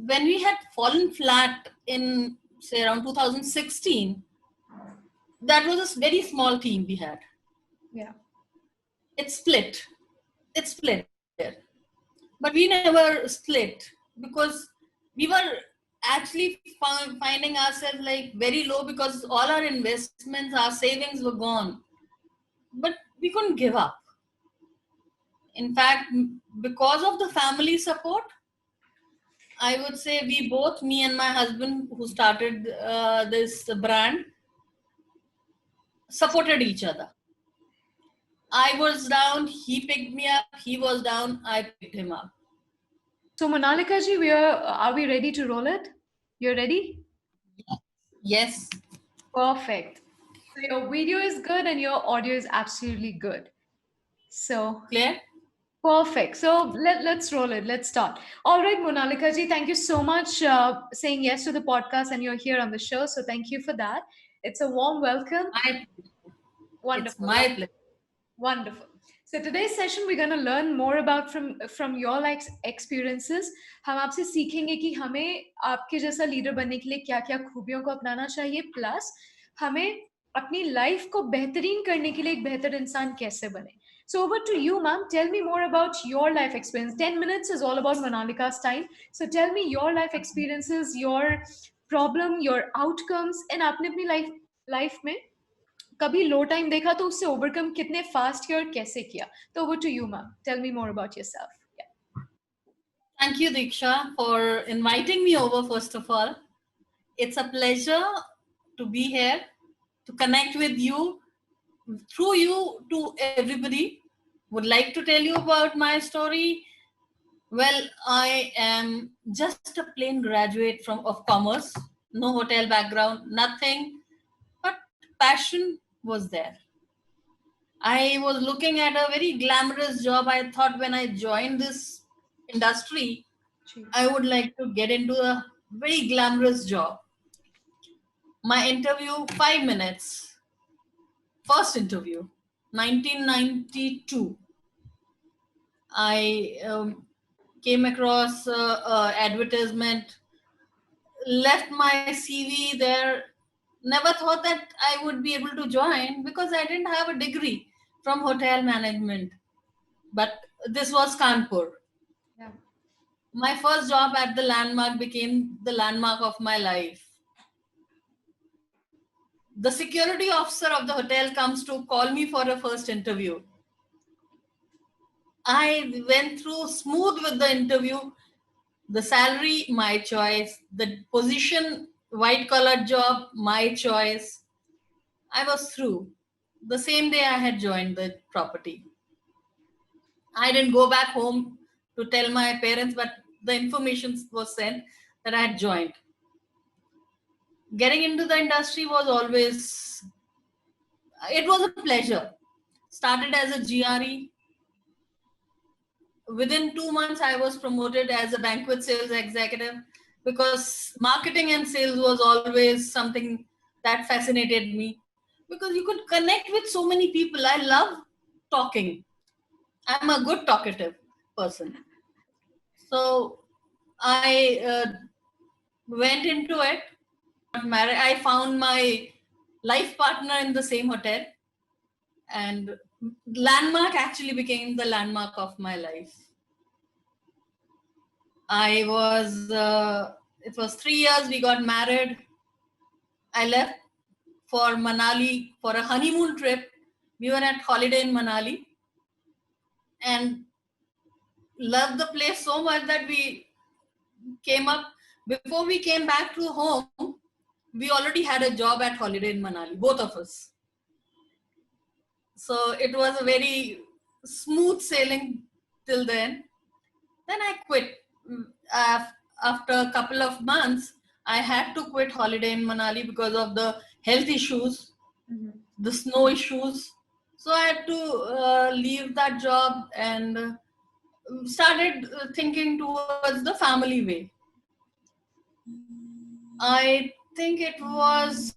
when we had fallen flat in, say, around 2016, that was a very small team we had. Yeah. It split. It split there. But we never split because we were actually finding ourselves like very low because all our investments, our savings were gone. But we couldn't give up. In fact, because of the family support, I would say we both, me and my husband who started this brand, supported each other. I was down, he picked me up, he was down, I picked him up. So Monalika ji, are we ready to roll it? You're ready? Yes. Perfect. So your video is good and your audio is absolutely good. So Clear? perfect. So let's roll it. Let's start. All right, Monalika ji, thank you so much saying yes to the podcast and you're here on the show. So thank you for that. It's a warm welcome. It's Wonderful. my pleasure. Wonderful. So today's session we're going to learn more about from your like experiences. हम आपसे सीखेंगे कि हमें आपके जैसा leader बनने के लिए क्या-क्या खूबियों को अपनाना चाहिए प्लस हमें अपनी लाइफ को बेहतरीन करने के लिए एक बेहतर इंसान कैसे बने. So over to you, ma'am. Tell me more about your life experience. 10 minutes is all about Monalika's time. So tell me your life experiences, your problem, your outcomes, and आपने अपनी life में कभी लो टाइम देखा तो उससे overcome कितने fast किया और कैसे किया. तो over to you ma'am. Tell me more about yourself. Thank you, Diksha, for inviting me over, first of all. It's a pleasure to be here, to connect with you, through you to everybody. Would like to tell you about my story. Well, I am just a plain graduate of commerce, no hotel background, nothing, but passion was there. I was looking at a very glamorous job. I thought when I joined this industry, I would like to get into a very glamorous job. My interview, 5 minutes. First interview, 1992. I came across advertisement, left my CV there. Never thought that I would be able to join because I didn't have a degree from hotel management. But this was Kanpur. Yeah. My first job at the Landmark became the landmark of my life. The security officer of the hotel comes to call me for a first interview. I went through smooth with the interview. The salary, my choice. The position, white collar job, my choice. I was through. The same day I had joined the property. I didn't go back home to tell my parents, but the information was sent that I had joined. Getting into the industry was always, it was a pleasure. Started as a GRE. Within 2 months, I was promoted as a banquet sales executive because marketing and sales was always something that fascinated me because you could connect with so many people. I love talking. I'm a good talkative person. So I went into it, got married. I found my life partner in the same hotel, and Landmark actually became the landmark of my life. It was 3 years, we got married. I left for Manali for a honeymoon trip. We were at holiday in Manali and loved the place so much that we came up. Before we came back to home, we already had a job at holiday in Manali, both of us. So it was a very smooth sailing till then. Then I quit. After a couple of months, I had to quit holiday in Manali because of the health issues, the snow issues. So I had to leave that job and started thinking towards the family way. I think it was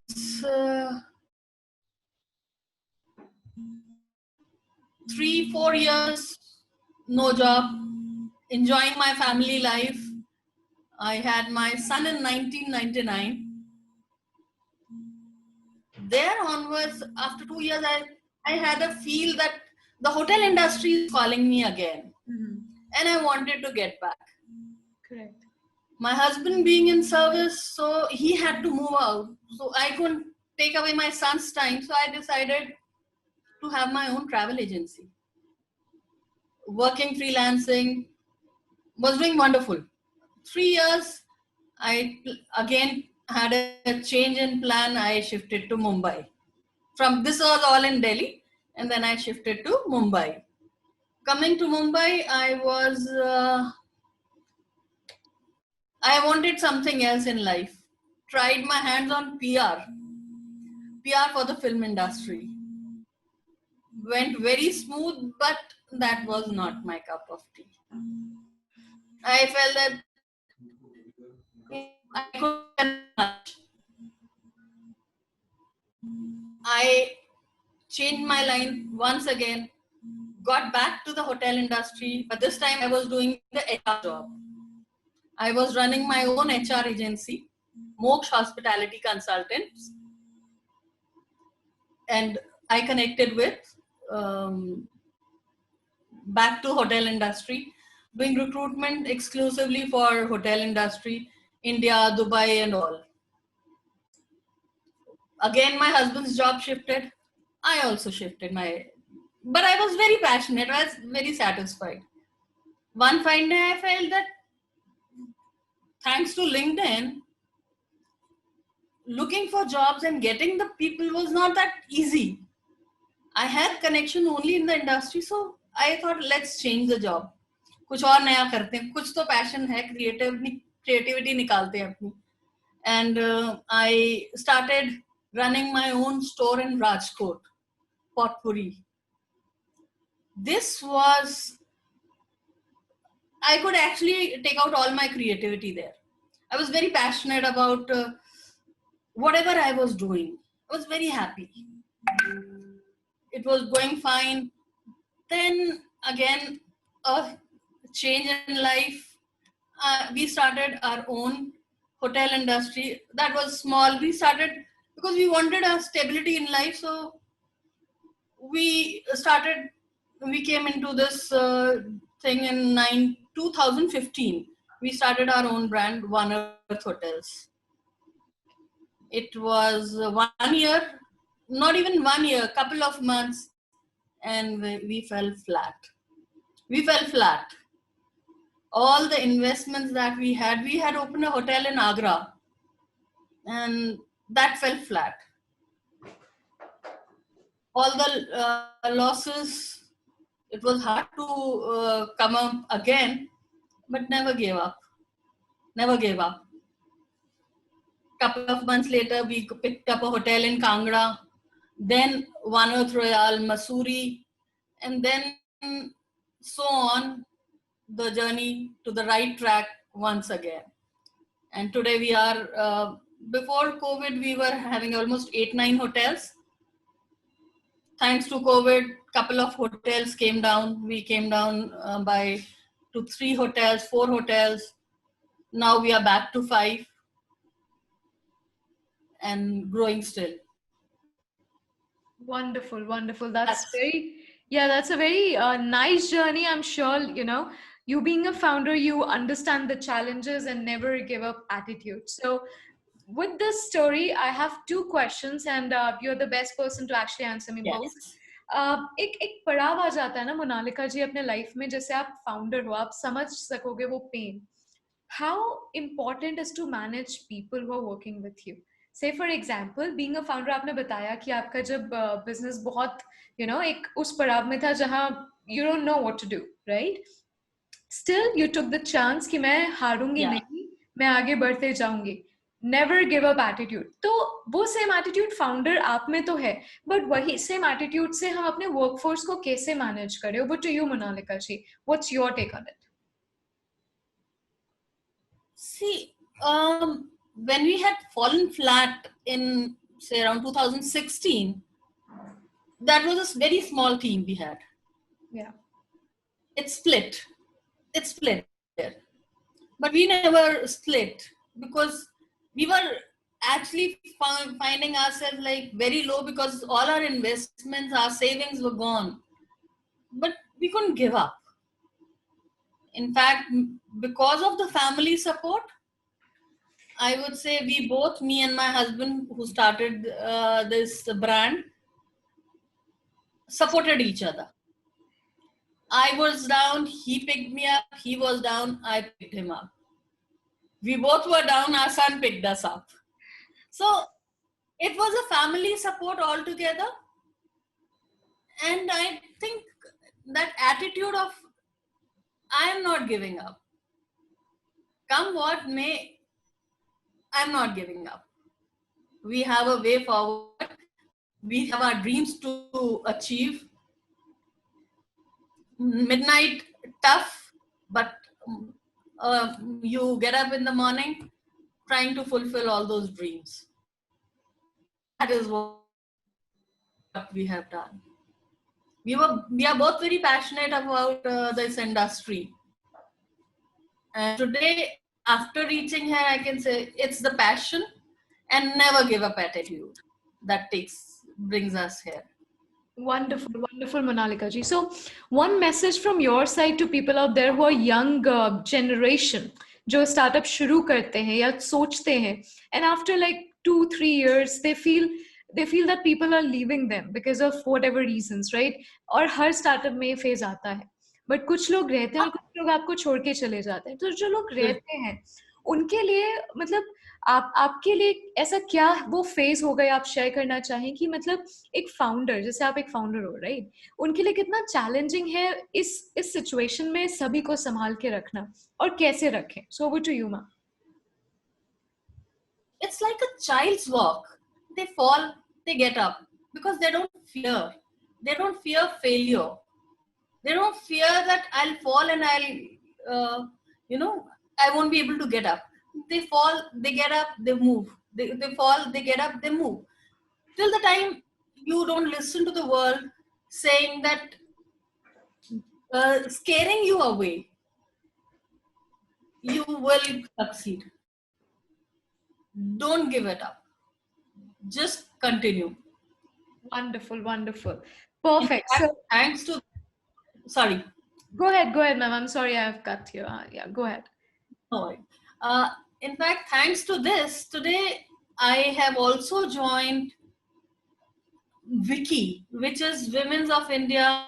3-4 years, no job, enjoying my family life. I had my son in 1999. There onwards, after 2 years, I had a feel that the hotel industry is calling me again, and I wanted to get back. Correct. My husband being in service, so he had to move out. So I couldn't take away my son's time. So I decided to have my own travel agency. Working freelancing, was doing wonderful. 3 years, I again had a change in plan. I shifted to Mumbai. From this was all in Delhi, and then I shifted to Mumbai. Coming to Mumbai, I wanted something else in life. Tried my hands on PR for the film industry. Went very smooth, but that was not my cup of tea. I felt that I couldn't much. I changed my line once again, got back to the hotel industry, but this time I was doing the HR job. I was running my own HR agency, Moksha Hospitality Consultants, and I connected with back to hotel industry, doing recruitment exclusively for hotel industry, India, Dubai, and all. Again, my husband's job shifted. I also shifted but I was very passionate. I was very satisfied. One fine day, I felt that thanks to LinkedIn, looking for jobs and getting the people was not that easy. I had connection only in the industry, so I thought let's change the job. कुछ और नया करते हैं, कुछ तो passion है, creativity निकालते हैं अपनी. And I started running my own store in Rajkot, Potpuri. I could actually take out all my creativity there. I was very passionate about whatever I was doing. I was very happy. It was going fine. Then again, a change in life. We started our own hotel industry. That was small. We started because we wanted a stability in life. So we came into this thing in 2015. We started our own brand, One Earth Hotels. It was 1 year, not even 1 year, couple of months, and we fell flat. All the investments that we had opened a hotel in Agra, and that fell flat. All the losses, it was hard to come up again, but never gave up. Couple of months later, we picked up a hotel in Kangra, then One Earth Royal, Mussoorie, and then so on the journey to the right track once again. And today we are, before COVID, we were having almost 8-9 hotels. Thanks to COVID, couple of hotels came down. We came down to 3 hotels, 4 hotels. Now we are back to 5 and growing still. Wonderful. That's a very nice journey. I'm sure, you being a founder, you understand the challenges and never give up attitude. So with this story, I have 2 questions and you're the best person to actually answer me both. एक पड़ाव आ जाता है ना मोनालिका जी अपने life में, जैसे आप founder हो, आप समझ सकोगे वो pen. How important is to manage people who are working with you? Say for example, being a founder, आपने बताया कि आपका जब business बहुत एक उस पड़ाव में था जहाँ you don't know what to do, right? Still you took the chance कि मैं हारूंगी नहीं, मैं आगे बढ़ते जाऊंगी. Never give up attitude. तो वो same attitude founder आप में तो है, but वही same attitude से हम अपने workforce को कैसे manage करें? Over to you, Monalika ji. What's your take on it? See, when we had fallen flat in, say, around 2016, that was a very small team we had. Yeah. It's split. but we never split because we were actually finding ourselves like very low because all our investments, our savings were gone. But we couldn't give up. In fact, because of the family support, I would say we both, me and my husband who started this brand, supported each other. I was down, he picked me up, he was down, I picked him up. We both were down, our son picked us up. So it was a family support altogether. And I think that attitude of, I am not giving up. Come what may, I'm not giving up. We have a way forward. We have our dreams to achieve. Midnight, tough, but you get up in the morning trying to fulfill all those dreams. That is what we have done. We are both very passionate about this industry. And today, after reaching here, I can say it's the passion and never give up attitude that brings us here. Wonderful, wonderful, Monalika ji. So, one message from your side to people out there who are young generation, जो startup शुरू करते हैं या सोचते हैं, and after like 2-3 years, they feel that people are leaving them because of whatever reasons, right? और हर startup में ये phase आता है. But कुछ लोग रहते हैं और कुछ लोग आपको छोड़ के चले जाते हैं. तो जो लोग रहते हैं, उनके लिए मतलब आपके लिए ऐसा क्या वो फेज हो गया आप शेयर करना चाहें कि मतलब एक फाउंडर, जैसे आप एक फाउंडर हो, राइट, उनके लिए कितना चैलेंजिंग है इस सिचुएशन में सभी को संभाल के रखना और कैसे रखें? So over to you ma'am. It's like a child's walk. They fall, they get up because they don't fear. They don't fear failure. They don't fear that I'll fall and I'll, I won't be able to get up. They fall, they get up, they move. They fall, they get up, they move. Till the time you don't listen to the world saying that, scaring you away, you will succeed. Don't give it up. Just continue. Wonderful, wonderful. Perfect. Fact, so thanks to, sorry. Go ahead, ma'am. I'm sorry I've cut you. Yeah, go ahead. No. In fact, thanks to this, today I have also joined WICI, which is Women's of India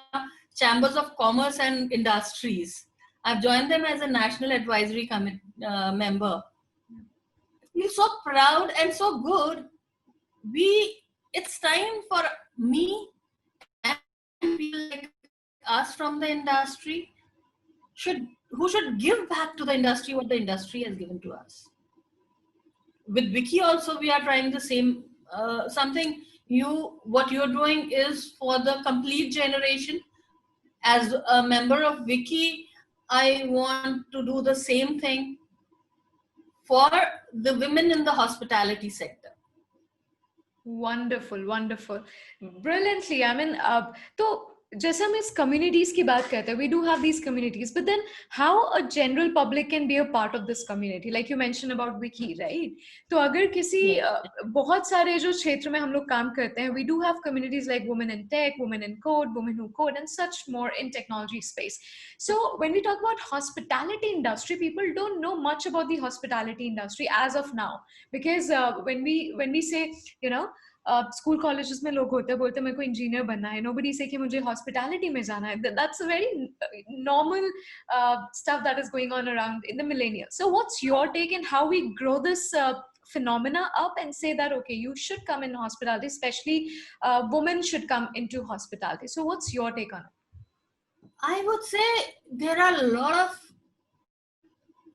Chambers of Commerce and Industries. I've joined them as a National Advisory Committee member. I feel so proud and so good. It's time for me and people like us from the industry who should give back to the industry what the industry has given to us. With WICI also, we are trying the same, what you're doing is for the complete generation. As a member of WICI, I want to do the same thing for the women in the hospitality sector. Wonderful, wonderful. Brilliantly. I mean, so जैसे हम इस communities की बात करते हैं, we do have these communities, but then how a general public can be a part of this community, like you mentioned about WICI, right? तो अगर किसी बहुत सारे जो क्षेत्र में हम लोग काम करते हैं, we do have communities like Women in Tech, Women in Code, Women Who Code, and such more in technology space. So when we talk about hospitality industry, people don't know much about the hospitality industry as of now, because when we say, school colleges में लोग होते हैं बोलते हैं मेरे को engineer बनना है, nobody say कि मुझे हॉस्पिटैलिटी में जाना है. That's a very normal stuff that is going on around in the millennials. So what's your take in how we grow this phenomena up and say that okay, you should come in hospitality, especially women should come into hospitality? So what's your take on it? I would say there are a lot of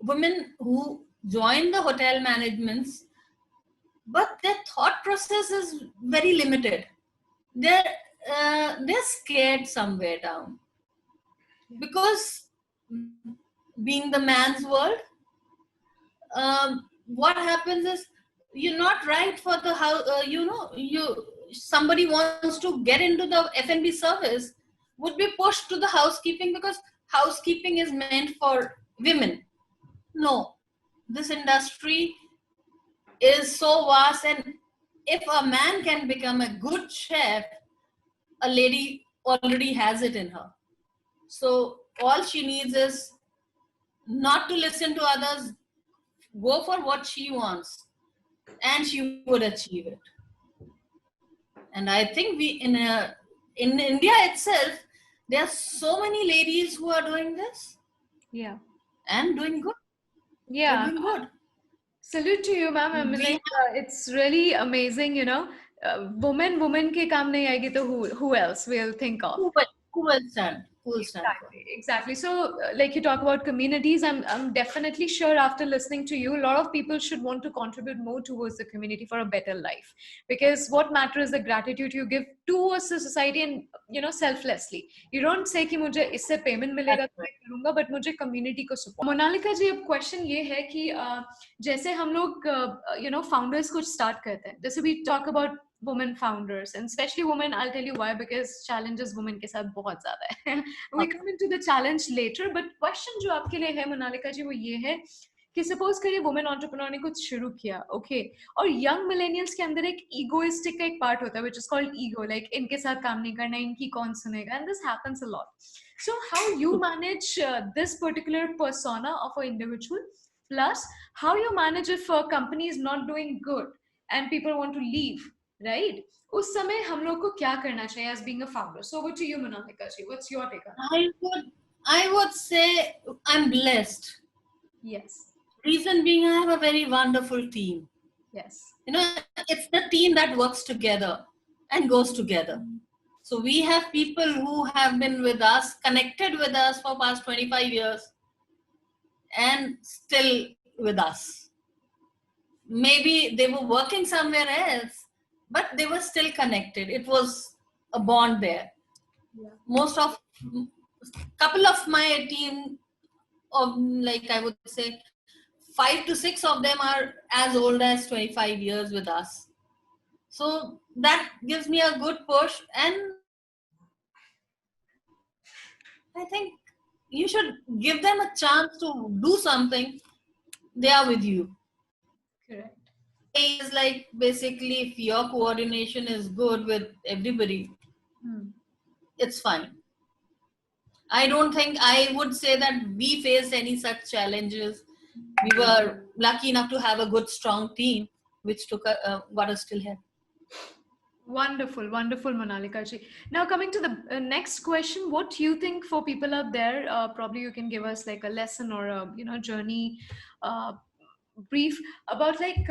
women who join the hotel managements, but their thought process is very limited. They're scared somewhere down because being the man's world, what happens is you're not right for the house. Somebody wants to get into the F&B service would be pushed to the housekeeping because housekeeping is meant for women. No, this industry is so vast, and if a man can become a good chef, a lady already has it in her. So all she needs is not to listen to others, go for what she wants, and she would achieve it. And I think in India itself, there are so many ladies who are doing this Yeah. and doing good. They're Yeah. doing good. Salute to you, ma'am. I mean, We like, it's really amazing, you know. Woman के काम नहीं आएगी तो who else we'll think of? who will stand? Who will stand for? Exactly. So, like you talk about communities, I'm definitely sure after listening to you, a lot of people should want to contribute more towards the community for a better life. Because what matters is the gratitude you give towards the society and selflessly. You don't say कि मुझे इससे payment मिलेगा तो मैं करूँगा, but मुझे community को support. Monalika जी, अब question ये है कि जैसे हम लोग founders कुछ start करते हैं, जैसे we talk about women founders and especially women, I'll tell you why, because challenges women के साथ बहुत ज़्यादा है. We come into the challenge later, but question जो आपके लिए है मोनालिका जी वो ये है कि सपोज करिए वुमेन एंटरप्रेन्योर ने कुछ शुरू किया, ओके, और यंग मिलेनियल्स के अंदर एक ईगोइस्टिक का एक पार्ट होता है which is called ego, like इनके साथ काम नहीं करना, इनकी कौन सुनेगा, and this happens a lot. So how you manage this particular persona of an individual, plus how you manage if a company is not doing good and people want to leave, right? उस समय हम लोग को क्या करना चाहिए as being a founder? So over to you, Monatika ji. What's your take on it? I would say I'm blessed. Yes. Reason being, I have a very wonderful team. Yes. You know, it's the team that works together and goes together. So we have people who have been with us, connected with us for past 25 years and still with us. Maybe they were working somewhere else, but they were still connected. It was a bond there. Yeah. Couple of my team of, like, I would say 5 to 6 of them are as old as 25 years with us. So that gives me a good push, and I think you should give them a chance to do something. They are with you. Correct. It's like, basically, if your coordination is good with everybody, it's fine. I don't think I would say that we faced any such challenges. We were lucky enough to have a good, strong team, which got us still here. Wonderful, wonderful, Monalika ji. Now coming to the next question, what do you think for people out there? Probably you can give us like a lesson or a journey brief about like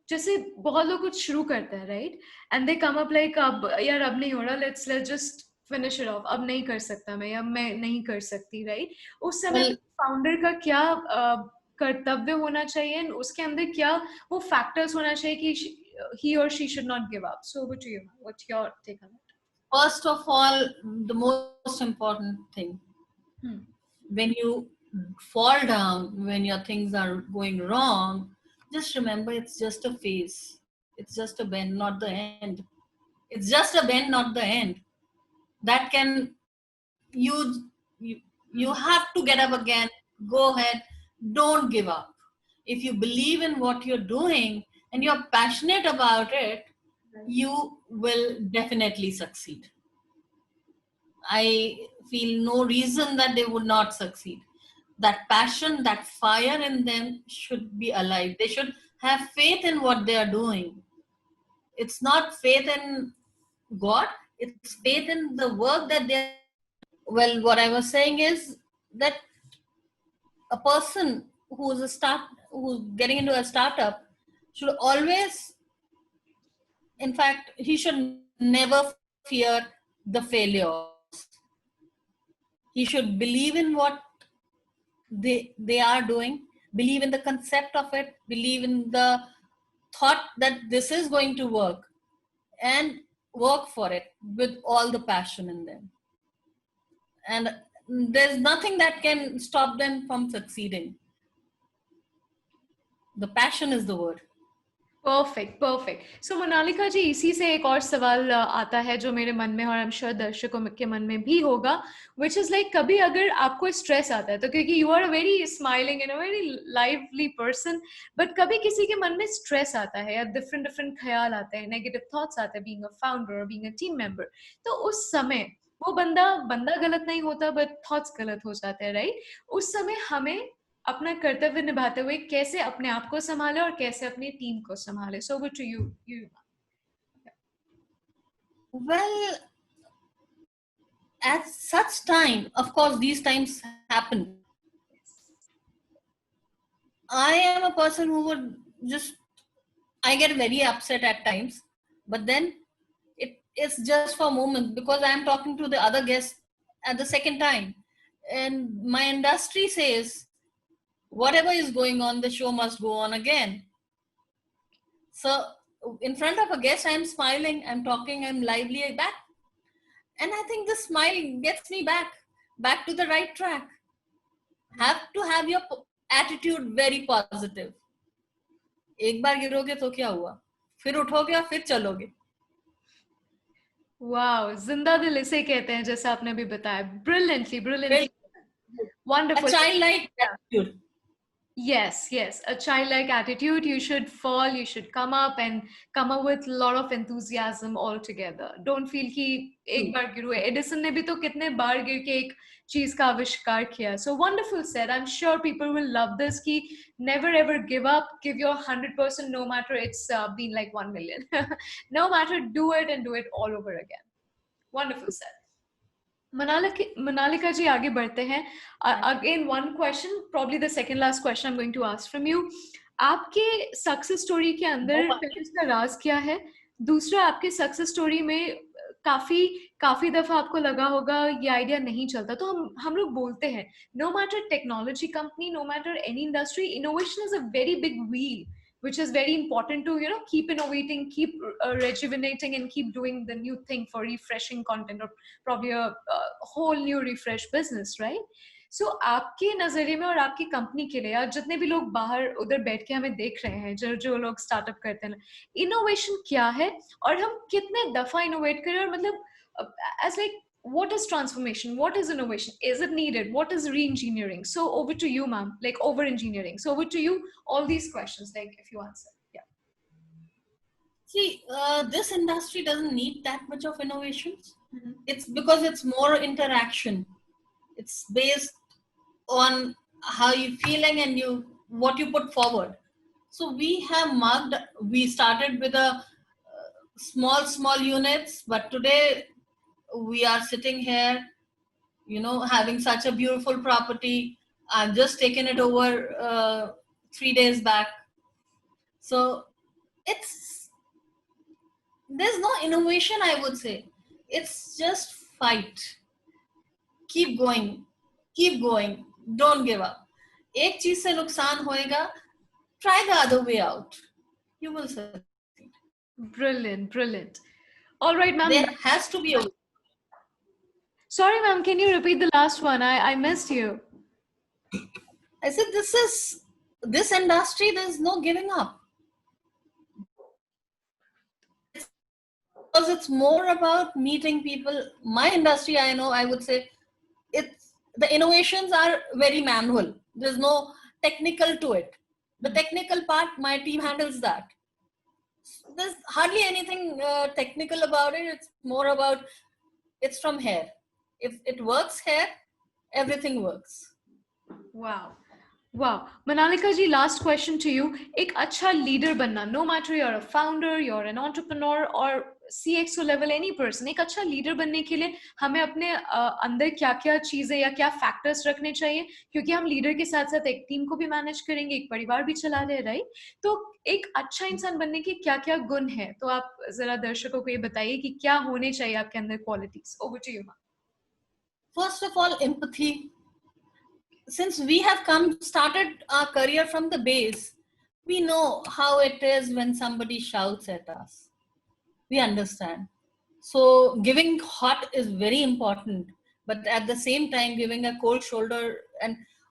जैसे बहुत लोग कुछ शुरू करते हैं, right? And they come up like अब यार अब नहीं हो रहा, let's just finish it off. अब नहीं कर सकता मैं, या मैं नहीं कर सकती, right? उस समय फाउंडर का क्या कर्तव्य होना चाहिए, उसके अंदर क्या वो फैक्टर्स होना चाहिए कि he or she should not give up? So over to you. What's your take on it? First of all, the most important thing, when you fall down, when your things are going wrong, just remember it's just a phase. It's just a bend, not the end. It's just a bend, not the end. That can, you have to get up again. Go ahead. Don't give up. If you believe in what you're doing and you're passionate about it, you will definitely succeed. I feel no reason that they would not succeed. That passion, that fire in them should be alive. They should have faith in what they are doing. It's not faith in God, it's faith in the work that they're. Well, what I was saying is that a person who's getting into a startup should always, in fact, he should never fear the failures. He should believe in what they are doing, believe in the concept of it, believe in the thought that this is going to work, and work for it with all the passion in them. And there's nothing that can stop them from succeeding. The passion is the word. Perfect perfect so Monalika ji, इसी से एक और सवाल आता है जो मेरे मन में और आई एम श्योर दर्शकों के मन में भी होगा, विच इज लाइक कभी अगर आपको स्ट्रेस आता है तो, क्योंकि you are a very smiling and a very lively person, but कभी किसी के मन में स्ट्रेस आता है या डिफरेंट डिफरेंट ख्याल आते हैं, नेगेटिव थॉट्स आते हैं, बीइंग अ फाउंडर और बीइंग अ टीम मेंबर, तो उस समय वो बंदा बंदा गलत नहीं होता बट थॉट्स गलत हो जाते हैं, राइट? उस समय हमें अपना कर्तव्य निभाते हुए कैसे अपने आप को संभाले और कैसे अपनी टीम को संभाले? So over to you. Well, at such time, of course, these times happen. I am a person who would just, I get very upset at times, but then it is just for a moment because I am talking to the other guest at the second time. And my industry says, whatever is going on, the show must go on again. So, in front of a guest, I'm smiling, I'm talking, I'm lively back. And I think the smile gets me back to the right track. Have to have your attitude very positive. एक बार गिरोगे तो क्या हुआ, फिर उठोगे और फिर चलोगे. Wow, जिंदा दिल इसे कहते हैं, जैसा आपने भी बताया. Brilliantly brilliantly A wonderful. childlike attitude. Yes, a childlike attitude. You should fall, you should come up and come up with a lot of enthusiasm altogether. Don't feel कि एक बार गिरो. एडिसन ने भी तो कितने बार गिर के एक चीज का आविष्कार किया. So wonderful said. I'm sure people will love this कि never ever give up. Give your 100% no matter it's been like 1 million. No matter, do it and do it all over again. Wonderful said. Manalika ji, आगे बढ़ते हैं. Again, one question, probably the second last question I'm going to ask from you. आपके success story के अंदर इसका राज क्या है? दूसरा, आपके सक्सेस स्टोरी में काफी दफा आपको लगा होगा ये आइडिया नहीं चलता, तो हम लोग बोलते हैं, no matter technology company, no matter any industry, innovation is a very big wheel which is very important to keep innovating, keep rejuvenating and keep doing the new thing for refreshing content or probably a whole new refresh business, right? So आपके नजरिए में और आपकी company के लिए, या जितने भी लोग बाहर उधर बैठ के हमें देख रहे हैं, जो लोग स्टार्टअप करते हैं, इनोवेशन क्या है और हम कितने दफा इनोवेट करें, और मतलब as like what is transformation, what is innovation, is it needed, what is re-engineering? So over to you, ma'am, like over engineering. So over to you, all these questions, like if you answer. Yeah. See, this industry doesn't need that much of innovations. It's because it's more interaction. It's based on how you're feeling and what you put forward. So we started with a small units, but today we are sitting here, having such a beautiful property. I've just taken it over 3 days back. So there's no innovation, I would say. It's just fight. Keep going. Don't give up. एक चीज से नुकसान होएगा, try the other way out. You will succeed. Brilliant. All right, ma'am. There has to be a way. Sorry, ma'am, can you repeat the last one? I missed you. I said this industry, there's no giving up. Because it's more about meeting people. My industry, I would say, the innovations are very manual. There's no technical to it. The technical part, my team handles that. There's hardly anything technical about it. It's more about, it's from here. If it works here, everything works. Wow. Manalika ji, last question to you. एक अच्छा leader बनना, no matter you're a founder, you're an entrepreneur or CXO level, any person, एक अच्छा leader बनने के लिए हमें अपने अंदर क्या चीजें या क्या factors रखने चाहिए, क्योंकि हम leader के साथ साथ एक team को भी manage करेंगे, एक परिवार भी चला रहे, right? तो एक अच्छा इंसान बनने के क्या गुण है, तो आप जरा दर्शकों को ये बताइए कि क्या होने चाहिए आपके अंदर qualities. Over to you, ma'am. First of all, empathy. Since we have started our career from the base, we know how it is when somebody shouts at us. We understand. So giving hot is very important, but at the same time, giving a cold shoulder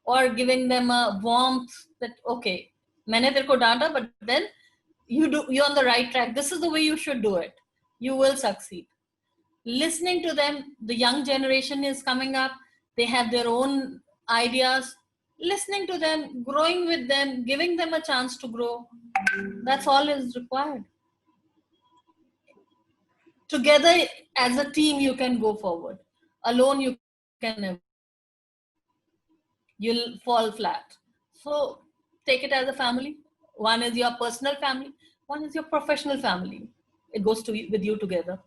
or giving them a warmth that, okay, मैंने तेरे को डांटा, but then you're on the right track. This is the way you should do it. You will succeed. Listening to them, the young generation is coming up. They have their own ideas. Listening to them, growing with them, giving them a chance to grow. That's all is required. Together as a team, you can go forward. Alone, you can never. You'll fall flat. So take it as a family. One is your personal family. One is your professional family. It goes with you together.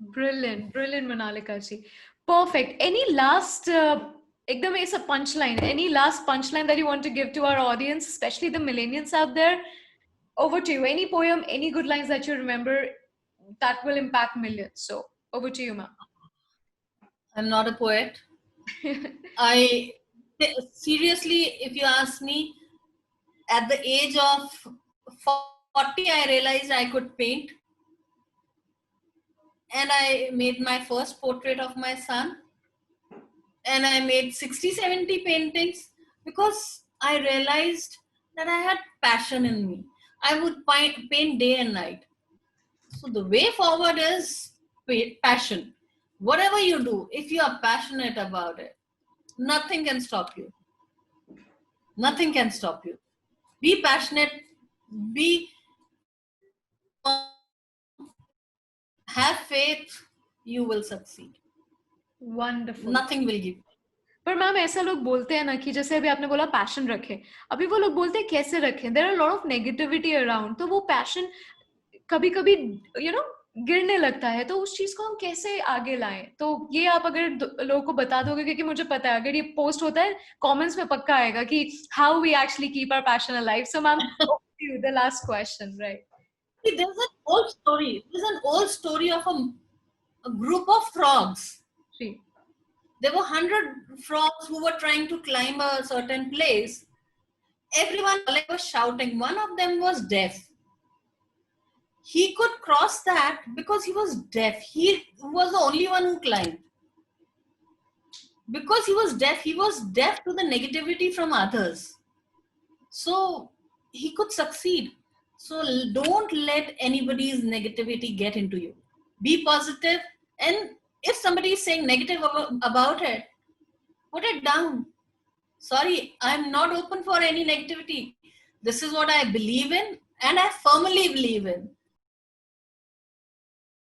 Brilliant, brilliant, Manalika ji. Perfect. Any last, ekdam aisa punchline, any last punchline that you want to give to our audience, especially the millennials out there? Over to you. Any poem, any good lines that you remember that will impact millions. So over to you, ma'am. I'm not a poet. I seriously, if you ask me, at the age of 40, I realized I could paint. And I made my first portrait of my son. And I made 60, 70 paintings because I realized that I had passion in me. I would paint day and night. So the way forward is passion. Whatever you do, if you are passionate about it, nothing can stop you. Nothing can stop you. Be passionate, be have faith, you will succeed. Wonderful. Nothing will give. पर ma'am ऐसा लोग बोलते हैं ना कि जैसे अभी आपने बोला पैशन रखें, अभी वो लोग बोलते हैं कैसे रखें, there are lot of negativity around, तो वो पैशन कभी कभी यू नो गिरने लगता है, तो उस चीज को हम कैसे आगे लाएं? तो ये आप अगर लोगों को बता दोगे, क्योंकि मुझे पता है अगर ये पोस्ट होता है कमेंट्स में पक्का आएगा कि how we actually keep our passion alive. So ma'am, the last question, right? There's an old story. There's an old story of a group of frogs. See. There were 100 frogs who were trying to climb a certain place. Everyone was shouting. One of them was deaf. He could cross that because he was deaf. He was the only one who climbed. Because he was deaf to the negativity from others. So he could succeed. So don't let anybody's negativity get into you. Be positive, and if somebody is saying negative about it, put it down. Sorry, I'm not open for any negativity. This is what I believe in, and I firmly believe in.